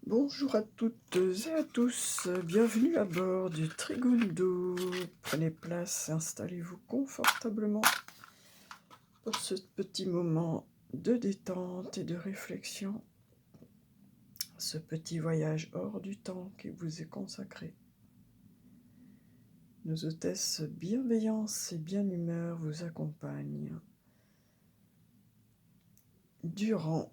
Bonjour à toutes et à tous, bienvenue à bord du Trigundo. Prenez place, installez-vous confortablement pour ce petit moment de détente et de réflexion, ce petit voyage hors du temps qui vous est consacré. Nos hôtesses bienveillance et bien humeur vous accompagnent durant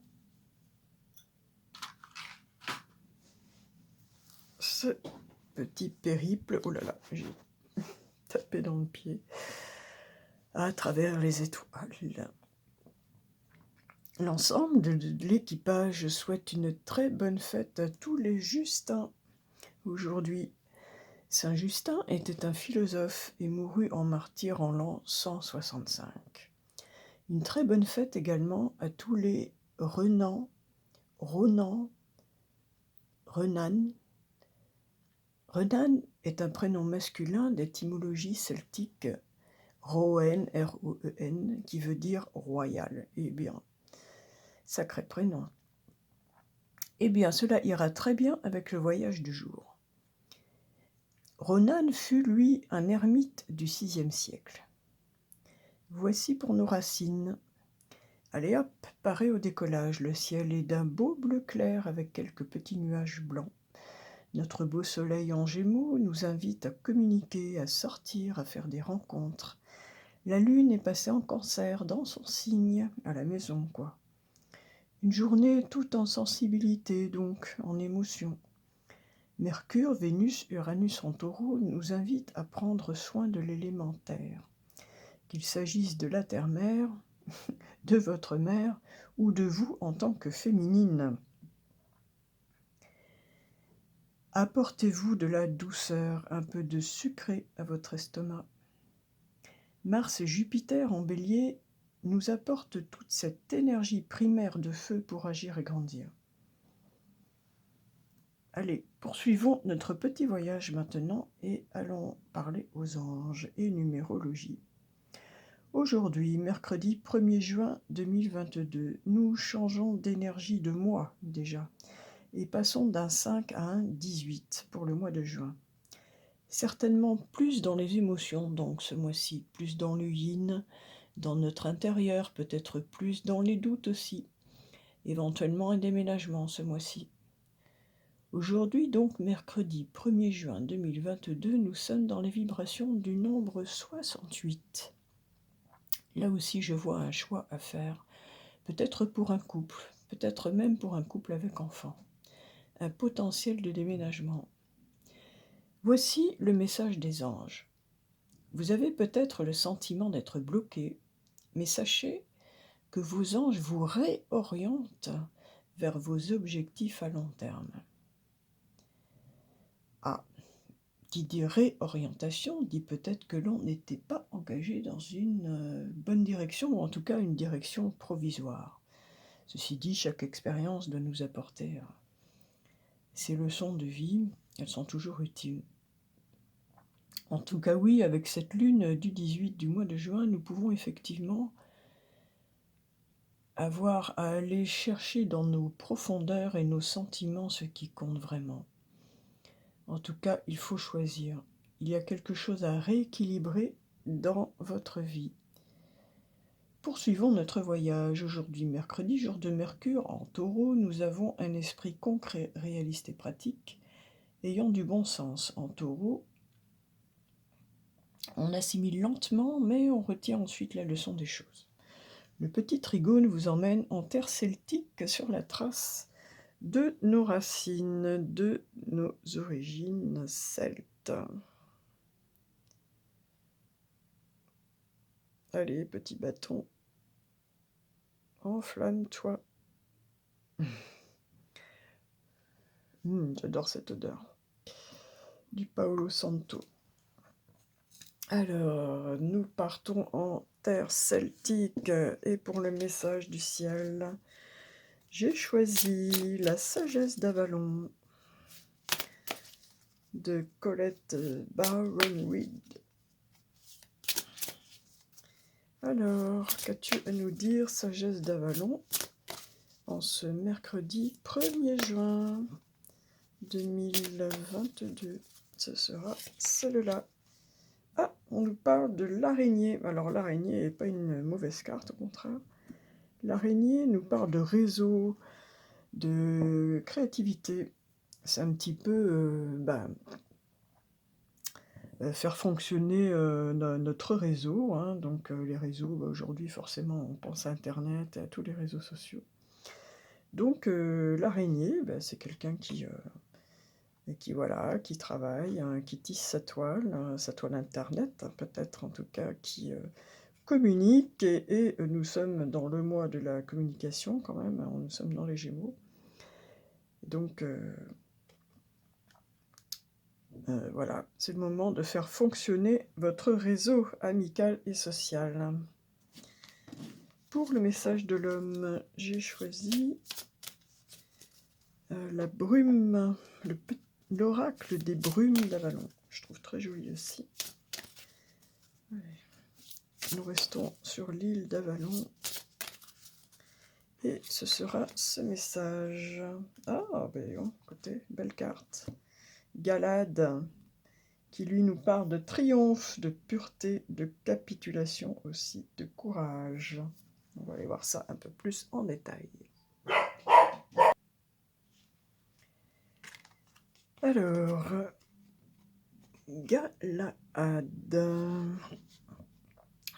ce petit périple. Oh là là, j'ai tapé dans le pied. À travers les étoiles. L'ensemble de l'équipage souhaite une très bonne fête à tous les Justins. Aujourd'hui, Saint Justin était un philosophe et mourut en martyr en l'an 165. Une très bonne fête également à tous les Renan, Ronan, Renan. Renan est un prénom masculin d'étymologie celtique Roen, R-O-E-N, qui veut dire royal. Eh bien, sacré prénom. Eh bien, cela ira très bien avec le voyage du jour. Ronan fut, lui, un ermite du VIe siècle. Voici pour nos racines. Allez hop, paré au décollage, le ciel est d'un beau bleu clair avec quelques petits nuages blancs. Notre beau soleil en Gémeaux nous invite à communiquer, à sortir, à faire des rencontres. La lune est passée en Cancer, dans son signe, à la maison, quoi. Une journée toute en sensibilité, donc, en émotion. Mercure, Vénus, Uranus en Taureau nous invitent à prendre soin de l'élémentaire. Qu'il s'agisse de la terre-mère, de votre mère ou de vous en tant que féminine. Apportez-vous de la douceur, un peu de sucré à votre estomac. Mars et Jupiter en Bélier nous apportent toute cette énergie primaire de feu pour agir et grandir. Allez, poursuivons notre petit voyage maintenant et allons parler aux anges et numérologie. Aujourd'hui, mercredi 1er juin 2022, nous changeons d'énergie de mois déjà et passons d'un 5 à un 18 pour le mois de juin. Certainement plus dans les émotions donc ce mois-ci, plus dans le yin, dans notre intérieur, peut-être plus dans les doutes aussi, éventuellement un déménagement ce mois-ci. Aujourd'hui donc, mercredi 1er juin 2022, nous sommes dans les vibrations du nombre 68. Là aussi, je vois un choix à faire, peut-être pour un couple, peut-être même pour un couple avec enfants. Un potentiel de déménagement. Voici le message des anges. Vous avez peut-être le sentiment d'être bloqué, mais sachez que vos anges vous réorientent vers vos objectifs à long terme. Ah, qui dit réorientation dit peut-être que l'on n'était pas engagé dans une bonne direction, ou en tout cas une direction provisoire. Ceci dit, chaque expérience doit nous apporter ces leçons de vie, elles sont toujours utiles. En tout cas, oui, avec cette lune du 18 du mois de juin, nous pouvons effectivement avoir à aller chercher dans nos profondeurs et nos sentiments ce qui compte vraiment. En tout cas, il faut choisir. Il y a quelque chose à rééquilibrer dans votre vie. Poursuivons notre voyage. Aujourd'hui, mercredi, jour de Mercure, en Taureau, nous avons un esprit concret, réaliste et pratique, ayant du bon sens. En Taureau, on assimile lentement, mais on retient ensuite la leçon des choses. Le petit trigone vous emmène en terre celtique sur la trace de nos racines, de nos origines celtes. Allez, petit bâton, enflamme-toi. J'adore cette odeur. Du Paolo Santo. Alors, nous partons en terre celtique et pour le message du ciel, j'ai choisi La sagesse d'Avalon de Colette Baron-Reid. Alors, qu'as-tu à nous dire, sagesse d'Avalon, en ce mercredi 1er juin? 2022. Ce sera celle-là. Ah, on nous parle de l'araignée. Alors l'araignée n'est pas une mauvaise carte, au contraire. L'araignée nous parle de réseau, de créativité. C'est un petit peu faire fonctionner notre réseau. Hein. Donc les réseaux, aujourd'hui forcément on pense à Internet et à tous les réseaux sociaux. Donc l'araignée, c'est quelqu'un qui voilà, qui travaille, hein, qui tisse sa toile Internet, hein, peut-être en tout cas, qui communique, et nous sommes dans le mois de la communication quand même, hein, nous sommes dans les Gémeaux. Donc voilà, c'est le moment de faire fonctionner votre réseau amical et social. Pour le message de l'homme, j'ai choisi la brume, l'oracle des brumes d'Avalon. Je trouve très joli aussi. Allez. Nous restons sur l'île d'Avalon. Et ce sera ce message. Ah, écoutez, belle carte. Galade, qui lui nous parle de triomphe, de pureté, de capitulation aussi, de courage. On va aller voir ça un peu plus en détail. Alors, Galade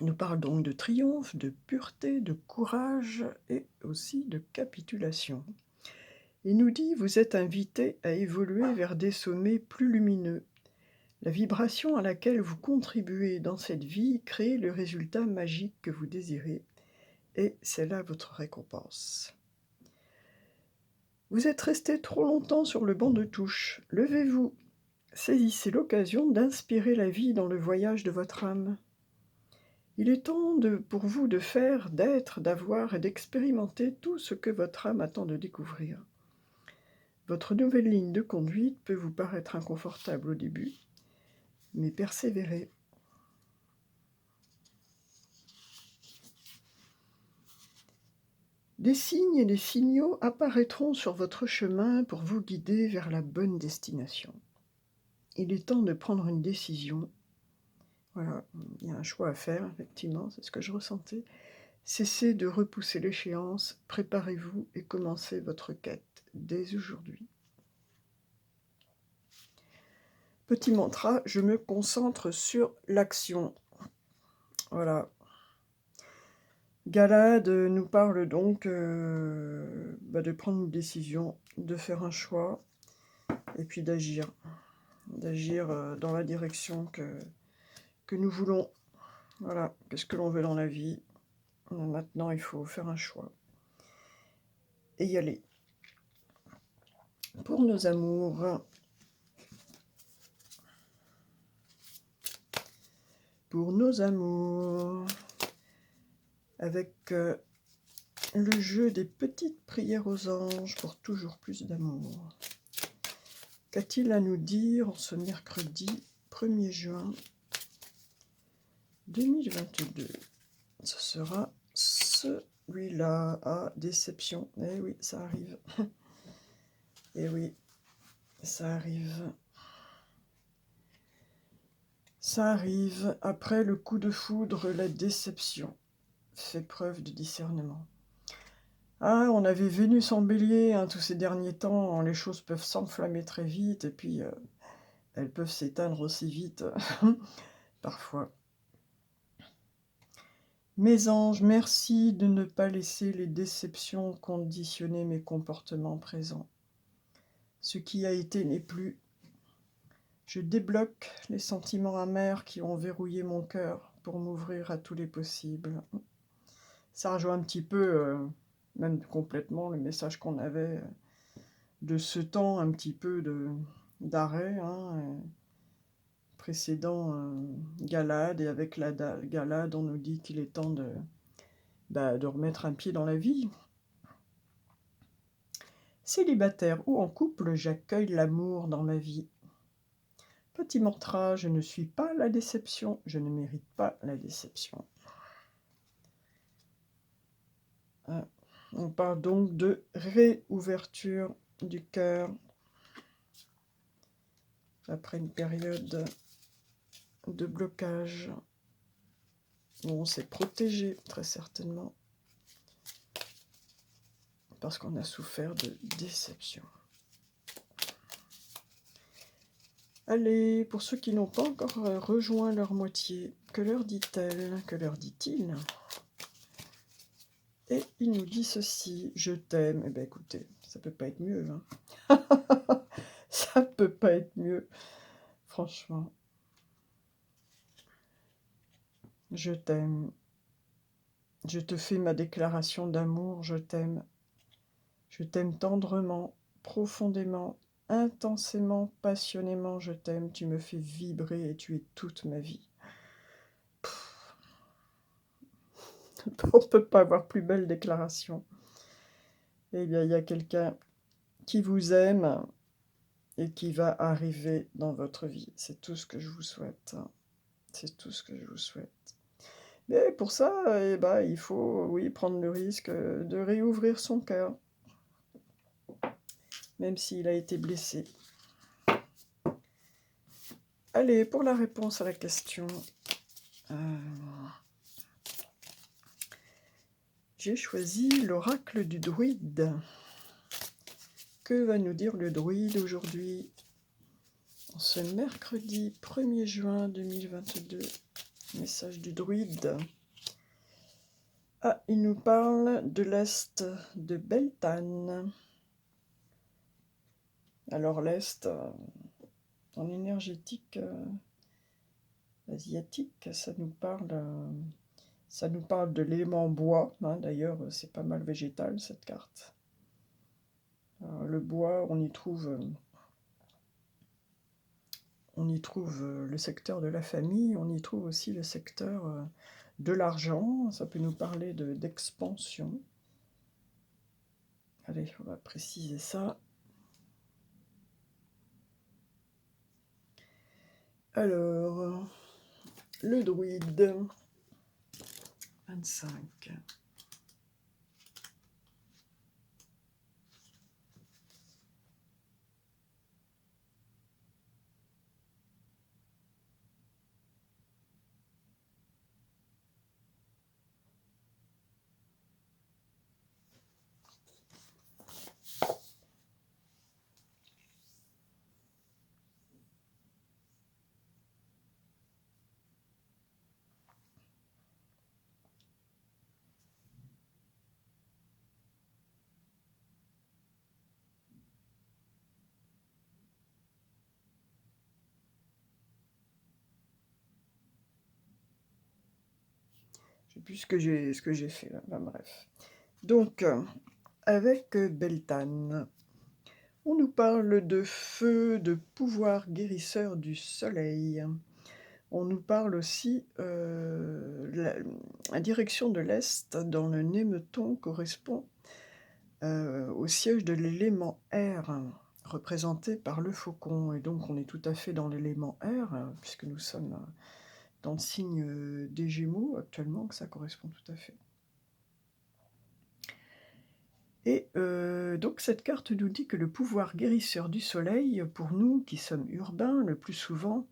nous parle donc de triomphe, de pureté, de courage et aussi de capitulation. Il nous dit « Vous êtes invité à évoluer vers des sommets plus lumineux. La vibration à laquelle vous contribuez dans cette vie crée le résultat magique que vous désirez, et c'est là votre récompense. Vous êtes resté trop longtemps sur le banc de touche. Levez-vous. Saisissez l'occasion d'inspirer la vie dans le voyage de votre âme. Il est temps pour vous de faire, d'être, d'avoir et d'expérimenter tout ce que votre âme attend de découvrir. Votre nouvelle ligne de conduite peut vous paraître inconfortable au début, mais persévérez. Des signes et des signaux apparaîtront sur votre chemin pour vous guider vers la bonne destination. Il est temps de prendre une décision. Voilà, il y a un choix à faire, effectivement, c'est ce que je ressentais. Cessez de repousser l'échéance, préparez-vous et commencez votre quête dès aujourd'hui. Petit mantra, je me concentre sur l'action. Voilà. Galade nous parle donc de prendre une décision, de faire un choix, et puis d'agir dans la direction que nous voulons. Voilà, qu'est-ce que l'on veut dans la vie. Maintenant, il faut faire un choix et y aller. Pour nos amours, avec le jeu des petites prières aux anges pour toujours plus d'amour. Qu'a-t-il à nous dire en ce mercredi 1er juin 2022 ? Ce sera celui-là. Ah, déception. Eh oui, ça arrive. Eh oui, ça arrive. Ça arrive. Après le coup de foudre, la déception fait preuve de discernement. Ah, on avait Vénus en bélier, hein, tous ces derniers temps, les choses peuvent s'enflammer très vite, et puis elles peuvent s'éteindre aussi vite, parfois. Mes anges, merci de ne pas laisser les déceptions conditionner mes comportements présents. Ce qui a été n'est plus. Je débloque les sentiments amers qui ont verrouillé mon cœur pour m'ouvrir à tous les possibles. Ça rejoint un petit peu, même complètement, le message qu'on avait de ce temps un petit peu d'arrêt, hein, précédent Galade, et avec la Galade, on nous dit qu'il est temps de remettre un pied dans la vie. Célibataire ou en couple, j'accueille l'amour dans ma vie. Petit mantra, je ne suis pas la déception, je ne mérite pas la déception. On parle donc de réouverture du cœur. après une période de blocage où on s'est protégé, très certainement, parce qu'on a souffert de déception. Allez, pour ceux qui n'ont pas encore rejoint leur moitié, que leur dit-elle? Que leur dit-il? Et il nous dit ceci: je t'aime. Eh bien écoutez, ça peut pas être mieux, hein. Ça peut pas être mieux, franchement. Je t'aime. Je te fais ma déclaration d'amour, je t'aime. Je t'aime tendrement, profondément, intensément, passionnément, je t'aime. Tu me fais vibrer et tu es toute ma vie. On ne peut pas avoir plus belle déclaration. Eh bien, il y a quelqu'un qui vous aime et qui va arriver dans votre vie. C'est tout ce que je vous souhaite. C'est tout ce que je vous souhaite. Mais pour ça, eh ben, il faut, oui, prendre le risque de réouvrir son cœur, même s'il a été blessé. Allez, pour la réponse à la question, j'ai choisi l'oracle du druide. Que va nous dire le druide aujourd'hui, en ce mercredi 1er juin 2022? Message du druide. Ah, il nous parle de l'Est de Beltane. Alors l'Est, en énergétique asiatique, ça nous parle de l'élément bois. Hein, d'ailleurs, c'est pas mal végétal cette carte. Le bois, on y trouve le secteur de la famille, on y trouve aussi le secteur de l'argent. Ça peut nous parler d'expansion. Allez, on va préciser ça. Alors, le druide, 25. Je sais plus ce que j'ai fait là. Ben, bref. Donc, avec Beltane, on nous parle de feu, de pouvoir guérisseur du soleil. On nous parle aussi, la direction de l'Est dans le Németon correspond au siège de l'élément air, représenté par le faucon. Et donc on est tout à fait dans l'élément air, puisque nous sommes dans le signe des Gémeaux actuellement, que ça correspond tout à fait. Et donc cette carte nous dit que le pouvoir guérisseur du soleil, pour nous qui sommes urbains le plus souvent,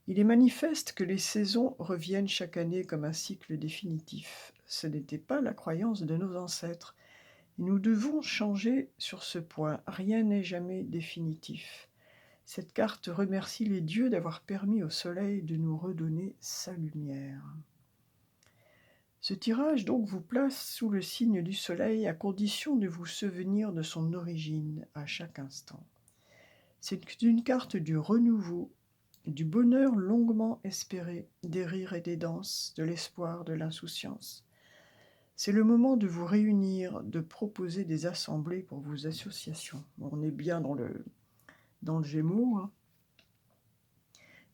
il est manifeste que les saisons reviennent chaque année comme un cycle définitif. Ce n'était pas la croyance de nos ancêtres. Nous devons changer sur ce point. Rien n'est jamais définitif. Cette carte remercie les dieux d'avoir permis au soleil de nous redonner sa lumière. Ce tirage donc vous place sous le signe du soleil à condition de vous souvenir de son origine à chaque instant. C'est une carte du renouveau, du bonheur longuement espéré, des rires et des danses, de l'espoir, de l'insouciance. C'est le moment de vous réunir, de proposer des assemblées pour vos associations. On est bien dans le Gémeaux, hein.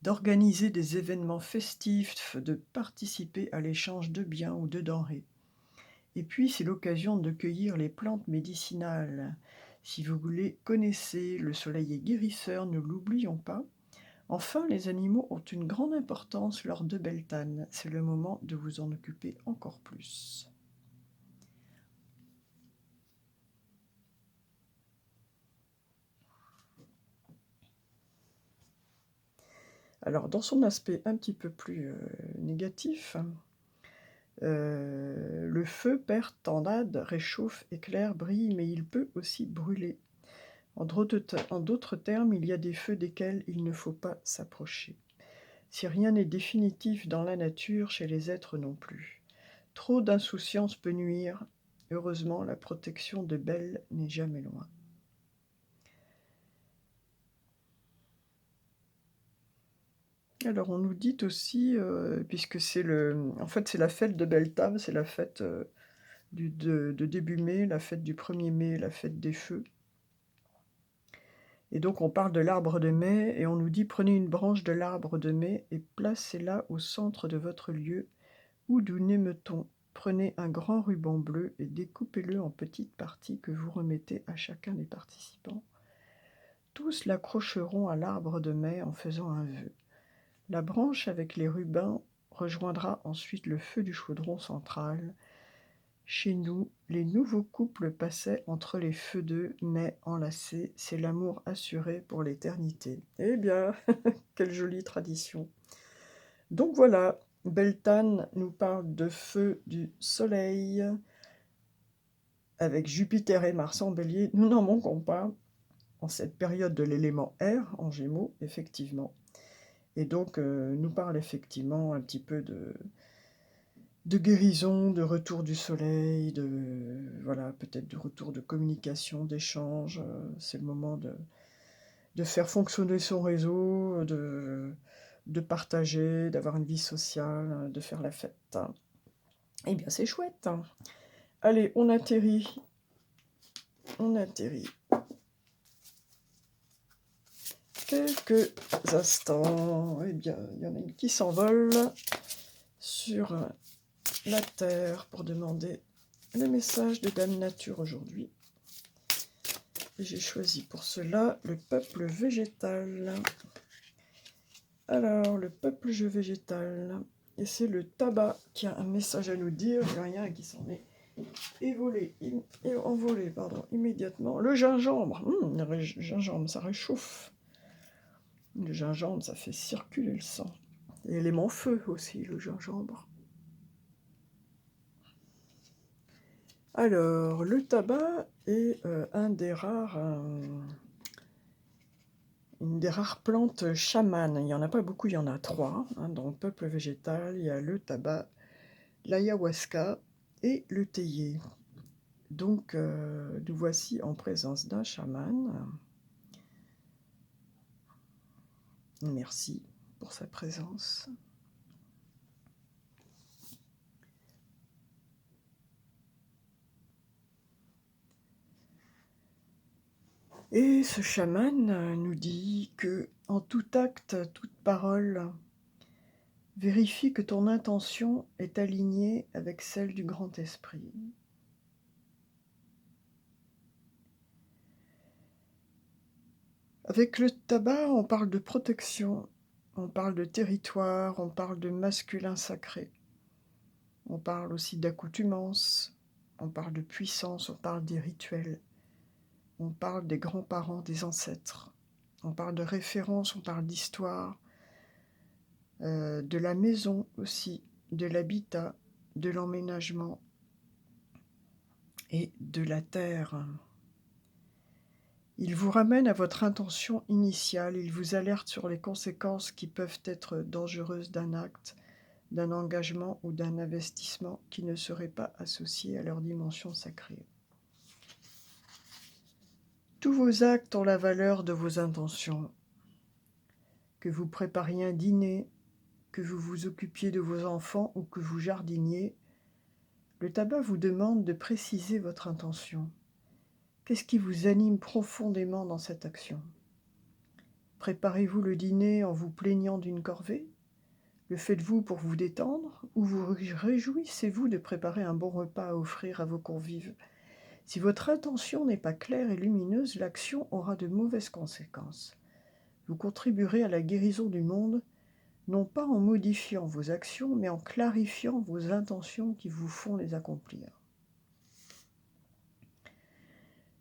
D'organiser des événements festifs, de participer à l'échange de biens ou de denrées. Et puis, c'est l'occasion de cueillir les plantes médicinales. Si vous voulez, connaissez, le soleil est guérisseur, ne l'oublions pas. Enfin, les animaux ont une grande importance lors de Beltane. C'est le moment de vous en occuper encore plus. Alors, dans son aspect un petit peu plus négatif, le feu perd, tornade, réchauffe, éclaire, brille, mais il peut aussi brûler. En d'autres termes, il y a des feux desquels il ne faut pas s'approcher. Si rien n'est définitif dans la nature, chez les êtres non plus. Trop d'insouciance peut nuire. Heureusement, la protection de Belle n'est jamais loin. Alors on nous dit aussi, puisque en fait c'est la fête de Beltane, c'est la fête de début mai, la fête du 1er mai, la fête des feux. Et donc on parle de l'arbre de mai et on nous dit prenez une branche de l'arbre de mai et placez-la au centre de votre lieu ou d'un émeton. Prenez un grand ruban bleu et découpez-le en petites parties que vous remettez à chacun des participants. Tous l'accrocheront à l'arbre de mai en faisant un vœu. La branche avec les rubans rejoindra ensuite le feu du chaudron central. Chez nous, les nouveaux couples passaient entre les feux d'œufs, mais enlacés. C'est l'amour assuré pour l'éternité. Eh bien, quelle jolie tradition. Donc voilà, Beltane nous parle de feu du soleil. Avec Jupiter et Mars en bélier, nous n'en manquons pas en cette période de l'élément air, en Gémeaux, effectivement. Et donc, nous parle effectivement un petit peu de guérison, de retour du soleil, voilà, peut-être de retour de communication, d'échange. C'est le moment de faire fonctionner son réseau, de partager, d'avoir une vie sociale, de faire la fête. Eh bien, c'est chouette. Allez, on atterrit. On atterrit. Quelques instants. Eh bien, il y en a une qui s'envole sur la Terre pour demander le message de Dame Nature aujourd'hui. Et j'ai choisi pour cela le peuple végétal. Alors, le peuple végétal. Et c'est le tabac qui a un message à nous dire. Il n'y a rien qui s'en est envolé immédiatement. Le gingembre. Le gingembre, ça réchauffe. Le gingembre, ça fait circuler le sang. Et l'élément feu aussi, le gingembre. Alors, le tabac est une des rares plantes chamanes. Il n'y en a pas beaucoup, il y en a 3. Dans le peuple végétal, il y a le tabac, l'ayahuasca et le théier. Donc, nous voici en présence d'un chaman. Merci pour sa présence. Et ce chaman nous dit que en tout acte, toute parole, vérifie que ton intention est alignée avec celle du grand esprit. Avec le tabac, on parle de protection, on parle de territoire, on parle de masculin sacré. On parle aussi d'accoutumance, on parle de puissance, on parle des rituels. On parle des grands-parents, des ancêtres. On parle de référence, on parle d'histoire, de la maison aussi, de l'habitat, de l'emménagement et de la terre. Il vous ramène à votre intention initiale, il vous alerte sur les conséquences qui peuvent être dangereuses d'un acte, d'un engagement ou d'un investissement qui ne serait pas associé à leur dimension sacrée. Tous vos actes ont la valeur de vos intentions. Que vous prépariez un dîner, que vous vous occupiez de vos enfants ou que vous jardiniez, le tabac vous demande de préciser votre intention. Qu'est-ce qui vous anime profondément dans cette action ? Préparez-vous le dîner en vous plaignant d'une corvée ? Le faites-vous pour vous détendre ? Ou vous réjouissez-vous de préparer un bon repas à offrir à vos convives ? Si votre intention n'est pas claire et lumineuse, l'action aura de mauvaises conséquences. Vous contribuerez à la guérison du monde, non pas en modifiant vos actions, mais en clarifiant vos intentions qui vous font les accomplir.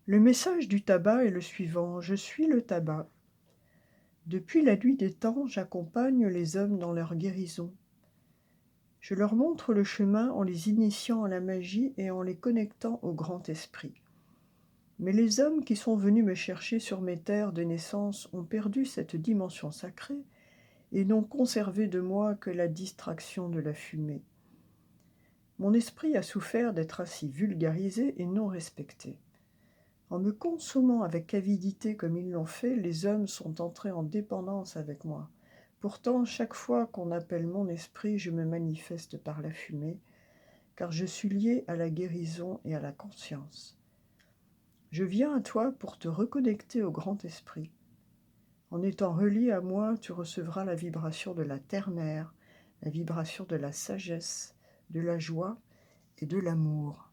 Le message du tabac est le suivant : je suis le tabac. Depuis la nuit des temps, j'accompagne les hommes dans leur guérison. Je leur montre le chemin en les initiant à la magie et en les connectant au grand esprit. Mais les hommes qui sont venus me chercher sur mes terres de naissance ont perdu cette dimension sacrée et n'ont conservé de moi que la distraction de la fumée. Mon esprit a souffert d'être ainsi vulgarisé et non respecté. En me consommant avec avidité comme ils l'ont fait, les hommes sont entrés en dépendance avec moi. Pourtant, chaque fois qu'on appelle mon esprit, je me manifeste par la fumée, car je suis lié à la guérison et à la conscience. Je viens à toi pour te reconnecter au grand esprit. En étant relié à moi, tu recevras la vibration de la terre-mère, la vibration de la sagesse, de la joie et de l'amour.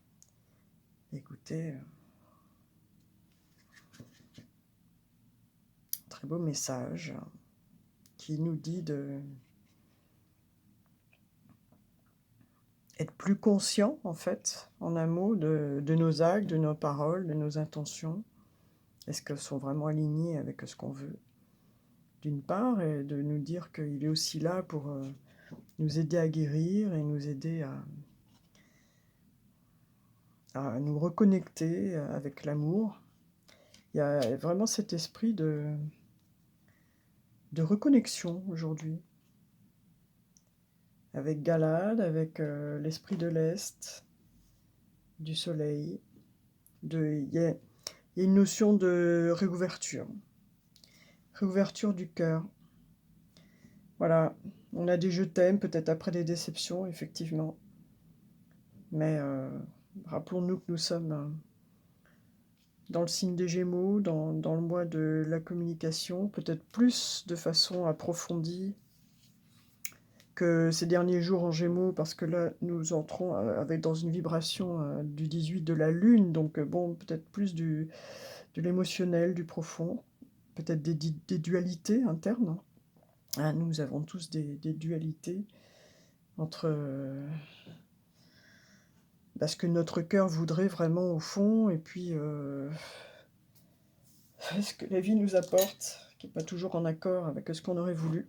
Écoutez, très beau message qui nous dit de être plus conscient, en fait, en un mot, de nos actes, de nos paroles, de nos intentions. Est-ce qu'elles sont vraiment alignées avec ce qu'on veut, d'une part, et de nous dire qu'il est aussi là pour nous aider à guérir et nous aider à nous reconnecter avec l'amour. Il y a vraiment cet esprit de reconnexion aujourd'hui, avec Galad, avec l'esprit de l'Est, du soleil. Il y a une notion de réouverture du cœur. Voilà, on a des je t'aime, peut-être après des déceptions, effectivement. Mais rappelons-nous que nous sommes dans le signe des Gémeaux, dans le mois de la communication, peut-être plus de façon approfondie que ces derniers jours en Gémeaux, parce que là, nous entrons dans une vibration du 18 de la Lune, donc bon, peut-être plus de l'émotionnel, du profond, peut-être des dualités internes. Hein, nous avons tous des dualités entre ce que notre cœur voudrait vraiment au fond, et puis ce que la vie nous apporte, qui n'est pas toujours en accord avec ce qu'on aurait voulu.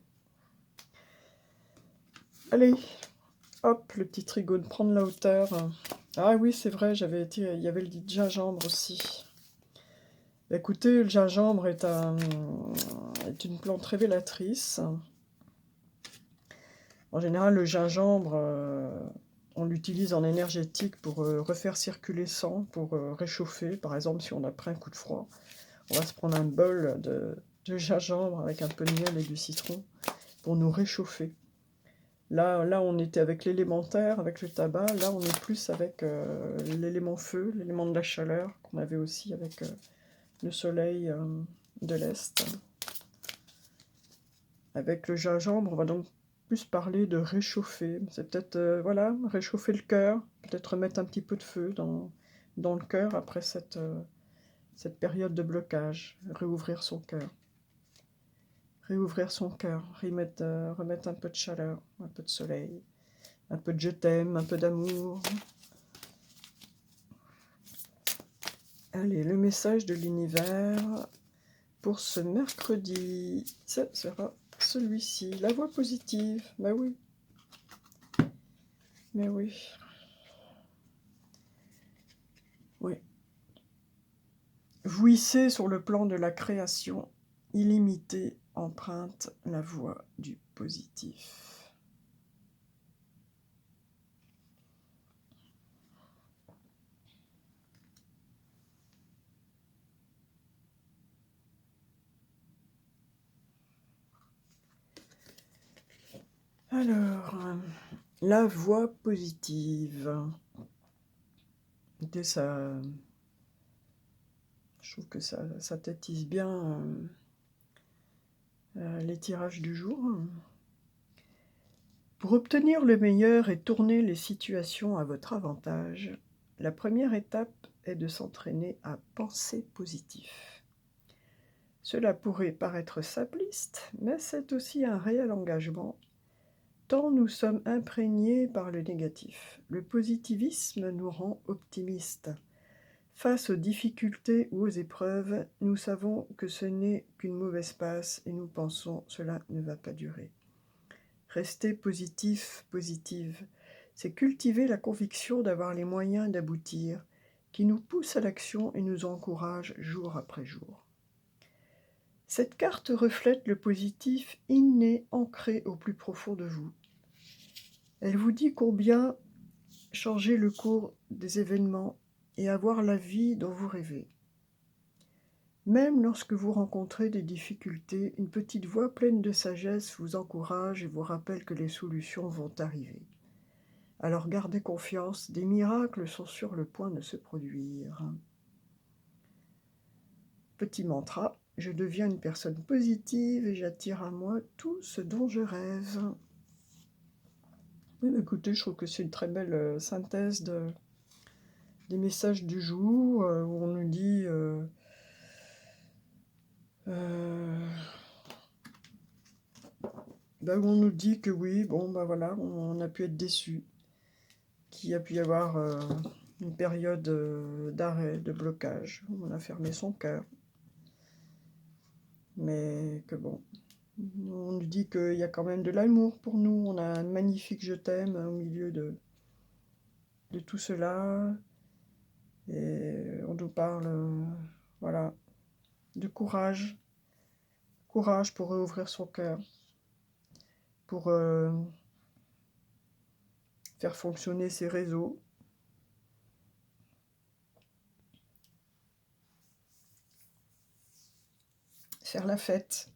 Allez, hop, le petit trigo de prendre la hauteur. Ah oui, c'est vrai, il y avait le gingembre aussi. Écoutez, le gingembre est une plante révélatrice. En général, le gingembre, on l'utilise en énergétique pour refaire circuler le sang, pour réchauffer. Par exemple, si on a pris un coup de froid, on va se prendre un bol de gingembre avec un peu de miel et du citron pour nous réchauffer. Là, on était avec l'élémentaire, avec le tabac. Là, on est plus avec l'élément feu, l'élément de la chaleur, qu'on avait aussi avec le soleil de l'Est. Avec le gingembre, on va donc plus parler de réchauffer. C'est peut-être, voilà, réchauffer le cœur, peut-être remettre un petit peu de feu dans le cœur après cette période de blocage, réouvrir son cœur. Réouvrir son cœur, remettre un peu de chaleur, un peu de soleil, un peu de je t'aime, un peu d'amour. Allez, le message de l'univers pour ce mercredi, ça sera celui-ci, la voix positive. Bah oui. Mais oui. Oui. Jouissez sur le plan de la création illimitée, emprunte la voie du positif. Alors, la voie positive. Écoutez, je trouve que ça tétise bien les tirages du jour. Pour obtenir le meilleur et tourner les situations à votre avantage, la première étape est de s'entraîner à penser positif. Cela pourrait paraître simpliste, mais c'est aussi un réel engagement, tant nous sommes imprégnés par le négatif. Le positivisme nous rend optimistes, Face aux difficultés ou aux épreuves, nous savons que ce n'est qu'une mauvaise passe et nous pensons cela ne va pas durer. Rester positif, positive, c'est cultiver la conviction d'avoir les moyens d'aboutir, qui nous pousse à l'action et nous encourage jour après jour. Cette carte reflète le positif inné ancré au plus profond de vous. Elle vous dit combien changer le cours des événements et avoir la vie dont vous rêvez. Même lorsque vous rencontrez des difficultés, une petite voix pleine de sagesse vous encourage et vous rappelle que les solutions vont arriver. Alors gardez confiance, des miracles sont sur le point de se produire. Petit mantra, je deviens une personne positive et j'attire à moi tout ce dont je rêve. Oui, écoutez, je trouve que c'est une très belle synthèse des messages du jour où on nous dit où on nous dit que oui, voilà, on a pu être déçu, qu'il a pu y avoir une période d'arrêt, de blocage, où on a fermé son cœur, mais que bon, on nous dit qu'il y a quand même de l'amour pour nous, on a un magnifique je t'aime au milieu de tout cela, et on nous parle, voilà, de courage pour réouvrir son cœur, pour faire fonctionner ses réseaux, faire la fête,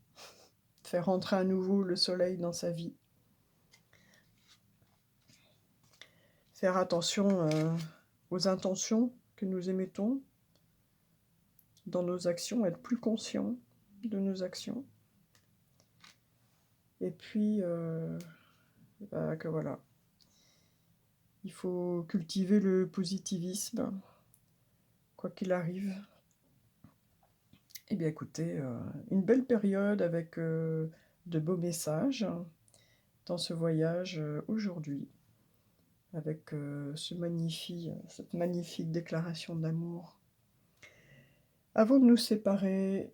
faire entrer à nouveau le soleil dans sa vie, faire attention aux intentions que nous émettons dans nos actions, être plus conscient de nos actions, et puis que voilà, il faut cultiver le positivisme, quoi qu'il arrive. Eh bien écoutez, une belle période avec de beaux messages dans ce voyage aujourd'hui, avec cette magnifique déclaration d'amour. Avant de nous séparer,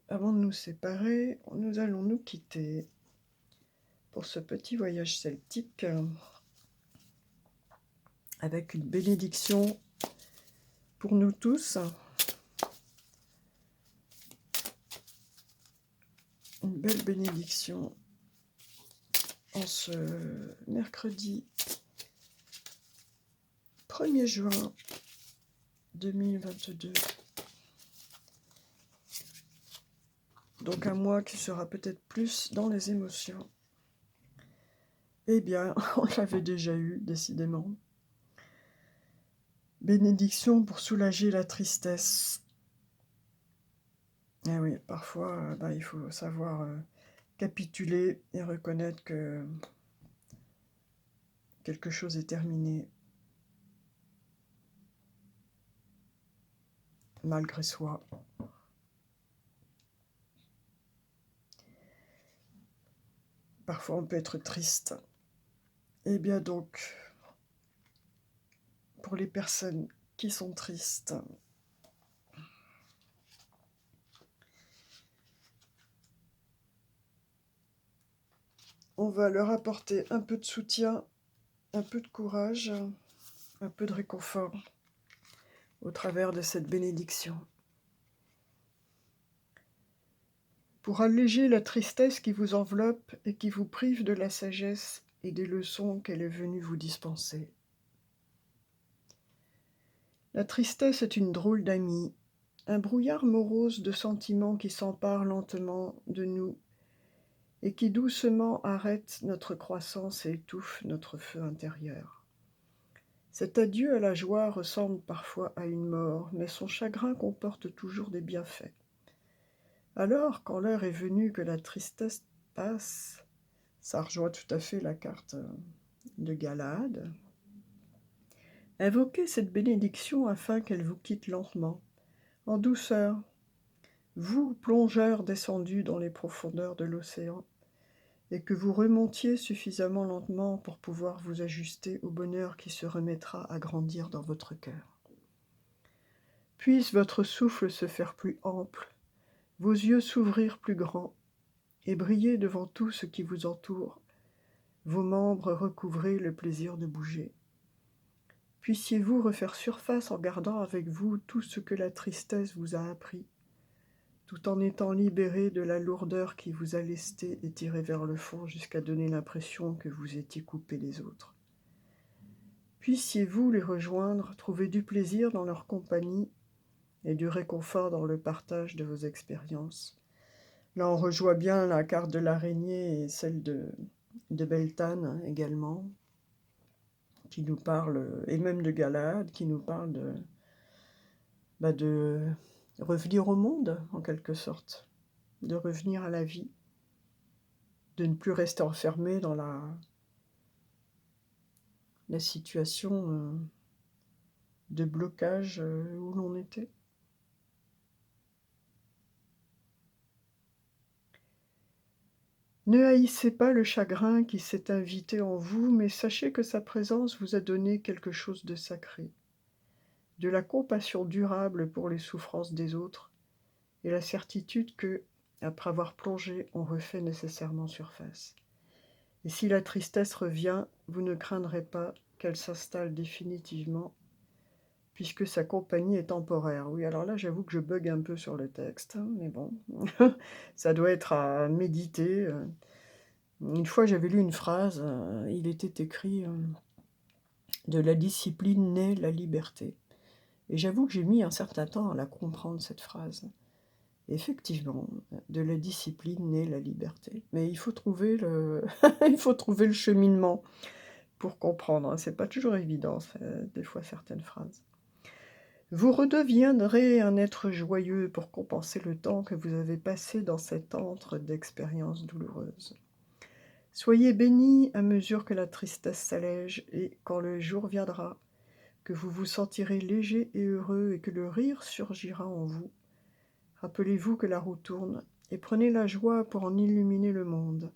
nous allons nous quitter pour ce petit voyage celtique avec une bénédiction pour nous tous. Une belle bénédiction en ce mercredi 1er juin 2022. Donc un mois qui sera peut-être plus dans les émotions. Eh bien, on l'avait déjà eu, décidément. Bénédiction pour soulager la tristesse. Eh oui, parfois, il faut savoir capituler et reconnaître que quelque chose est terminé, malgré soi. Parfois, on peut être triste. Eh bien donc, pour les personnes qui sont tristes, on va leur apporter un peu de soutien, un peu de courage, un peu de réconfort au travers de cette bénédiction. Pour alléger la tristesse qui vous enveloppe et qui vous prive de la sagesse et des leçons qu'elle est venue vous dispenser. La tristesse est une drôle d'amie, un brouillard morose de sentiments qui s'empare lentement de nous et qui doucement arrête notre croissance et étouffe notre feu intérieur. Cet adieu à la joie ressemble parfois à une mort, mais son chagrin comporte toujours des bienfaits. Alors, quand l'heure est venue que la tristesse passe, ça rejoint tout à fait la carte de Galade, invoquez cette bénédiction afin qu'elle vous quitte lentement, en douceur, vous, plongeurs descendus dans les profondeurs de l'océan, et que vous remontiez suffisamment lentement pour pouvoir vous ajuster au bonheur qui se remettra à grandir dans votre cœur. Puisse votre souffle se faire plus ample, vos yeux s'ouvrir plus grands, et briller devant tout ce qui vous entoure, vos membres recouvrer le plaisir de bouger. Puissiez-vous refaire surface en gardant avec vous tout ce que la tristesse vous a appris, tout en étant libéré de la lourdeur qui vous a lesté et tiré vers le fond jusqu'à donner l'impression que vous étiez coupé des autres. Puissiez-vous les rejoindre, trouver du plaisir dans leur compagnie et du réconfort dans le partage de vos expériences. Là, on rejoint bien la carte de l'araignée et celle de Beltane également, qui nous parle, et même de Galahad, qui nous parle de revenir au monde, en quelque sorte, de revenir à la vie, de ne plus rester enfermé dans la situation de blocage où l'on était. Ne haïssez pas le chagrin qui s'est invité en vous, mais sachez que sa présence vous a donné quelque chose de sacré, de la compassion durable pour les souffrances des autres, et la certitude que, après avoir plongé, on refait nécessairement surface. Et si la tristesse revient, vous ne craindrez pas qu'elle s'installe définitivement, puisque sa compagnie est temporaire. Oui, alors là, j'avoue que je bug un peu sur le texte, hein, mais bon, ça doit être à méditer. Une fois, j'avais lu une phrase, il était écrit de la discipline naît la liberté. Et j'avoue que j'ai mis un certain temps à la comprendre, cette phrase. Effectivement, de la discipline naît la liberté. Mais il faut trouver il faut trouver le cheminement pour comprendre, hein. C'est pas toujours évident, des fois, certaines phrases. Vous redeviendrez un être joyeux pour compenser le temps que vous avez passé dans cet antre d'expériences douloureuses. Soyez bénis à mesure que la tristesse s'allège, et quand le jour viendra, que vous vous sentirez léger et heureux et que le rire surgira en vous, rappelez-vous que la roue tourne, et prenez la joie pour en illuminer le monde.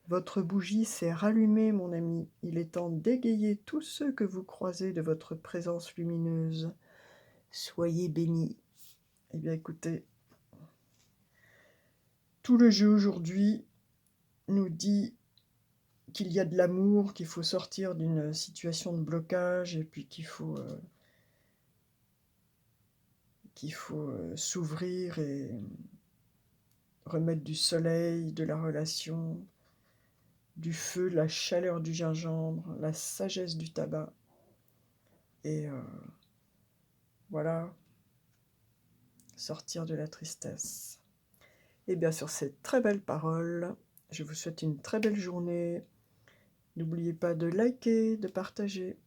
Votre bougie s'est rallumée, mon ami. Il est temps d'égayer tous ceux que vous croisez de votre présence lumineuse. Soyez bénis. Eh bien, écoutez, tout le jeu aujourd'hui nous dit qu'il y a de l'amour, qu'il faut sortir d'une situation de blocage, et puis qu'il faut s'ouvrir et remettre du soleil, de la relation, du feu, la chaleur du gingembre, la sagesse du tabac. Et voilà, sortir de la tristesse. Et bien sur ces très belles paroles, je vous souhaite une très belle journée. N'oubliez pas de liker, de partager.